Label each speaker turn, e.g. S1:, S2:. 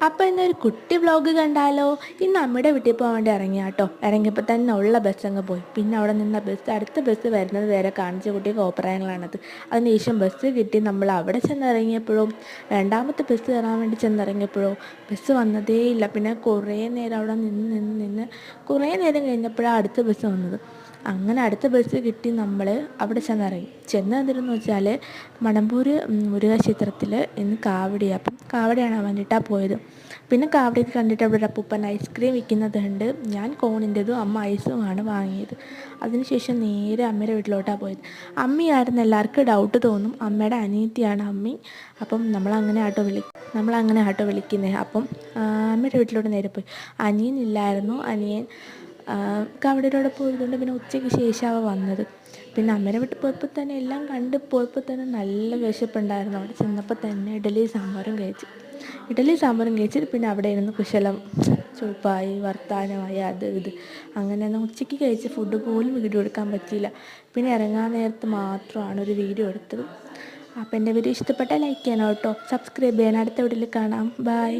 S1: അപ്പോൾ ഇന്നൊരു കുട്ടി വ്ളോഗ് കണ്ടാലോ? ഇന്ന് നമ്മുടെ വീട്ടിൽ പോകാൻ വേണ്ടി ഇറങ്ങിയ കേട്ടോ. ഇറങ്ങിയപ്പോൾ തന്നെ ഉള്ള ബസ് അങ്ങ് പോയി. പിന്നെ അവിടെ നിന്ന ബസ് അടുത്ത ബസ് വരുന്നത് വരെ കാണിച്ച കുട്ടിയ കോപ്രായങ്ങളാണത്. അതിനുശേഷം ബസ് കിട്ടി നമ്മൾ അവിടെ ചെന്നിറങ്ങിയപ്പോഴും രണ്ടാമത്തെ ബസ് കയറാൻ വേണ്ടി ചെന്നിറങ്ങിയപ്പോഴോ ബസ് വന്നതേ ഇല്ല. പിന്നെ കുറേ നേരം അവിടെ നിന്ന് കുറേ നേരം കഴിഞ്ഞപ്പോഴാണ് അടുത്ത ബസ് വന്നത്. അങ്ങനെ അടുത്ത ബസ് കിട്ടി നമ്മൾ അവിടെ ചെന്നിറങ്ങി. ചെന്നെന്തിരെന്ന് വെച്ചാൽ മണമ്പൂർ മുരുക ക്ഷേത്രത്തിൽ ഇന്ന് കാവടി, അപ്പം കാവടി കാണാൻ വേണ്ടിയിട്ടാണ് പോയത്. പിന്നെ കാവടിയൊക്കെ കണ്ടിട്ട് അവിടെ ഒരു അപ്പൂപ്പൻ ഐസ്ക്രീം വിൽക്കുന്നത് കണ്ട് ഞാൻ കോണിൻ്റെതും അമ്മ ഐസുമാണ് വാങ്ങിയത്. അതിനുശേഷം നേരെ അമ്മയുടെ വീട്ടിലോട്ടാണ് പോയത്. അമ്മയായിരുന്നു എല്ലാവർക്കും ഡൗട്ട് തോന്നും, അമ്മയുടെ അനിയത്തിയാണ് അമ്മി. അപ്പം നമ്മളങ്ങനെ ആട്ടോ വിളിക്കുന്നത്. അപ്പം അമ്മയുടെ വീട്ടിലോട്ട് നേരെ പോയി. അനിയൻ ഇല്ലായിരുന്നു. അനിയൻ കാവടിയുടെ പോയതുകൊണ്ട് പിന്നെ ഉച്ചയ്ക്ക് ശേഷമാണ് വന്നത്. പിന്നെ അമ്മയുടെ വീട്ടിൽ പോയപ്പോൾ തന്നെ എല്ലാം കണ്ട് പോയപ്പോൾ തന്നെ നല്ല വിശപ്പുണ്ടായിരുന്നു. അവിടെ ചെന്നപ്പോൾ തന്നെ ഇഡ്ഡലിയും സാമ്പാറും കഴിച്ചിട്ട് പിന്നെ അവിടെ ഇരുന്ന് കുശലം ചുൾപ്പായി വർത്താനമായി അത് ഇത് അങ്ങനെ ഉച്ചയ്ക്ക് കഴിച്ച ഫുഡ് പോലും വീഡിയോ എടുക്കാൻ പറ്റിയില്ല. പിന്നെ ഇറങ്ങാൻ നേരത്ത് മാത്രമാണ് ഒരു വീഡിയോ എടുത്തത്. അപ്പോൾ എൻ്റെ വീഡിയോ ഇഷ്ടപ്പെട്ടാൽ ലൈക്ക് ചെയ്യണം കേട്ടോ, സബ്സ്ക്രൈബ് ചെയ്യണം. അടുത്ത വീഡിയോയിൽ കാണാം. ബൈ.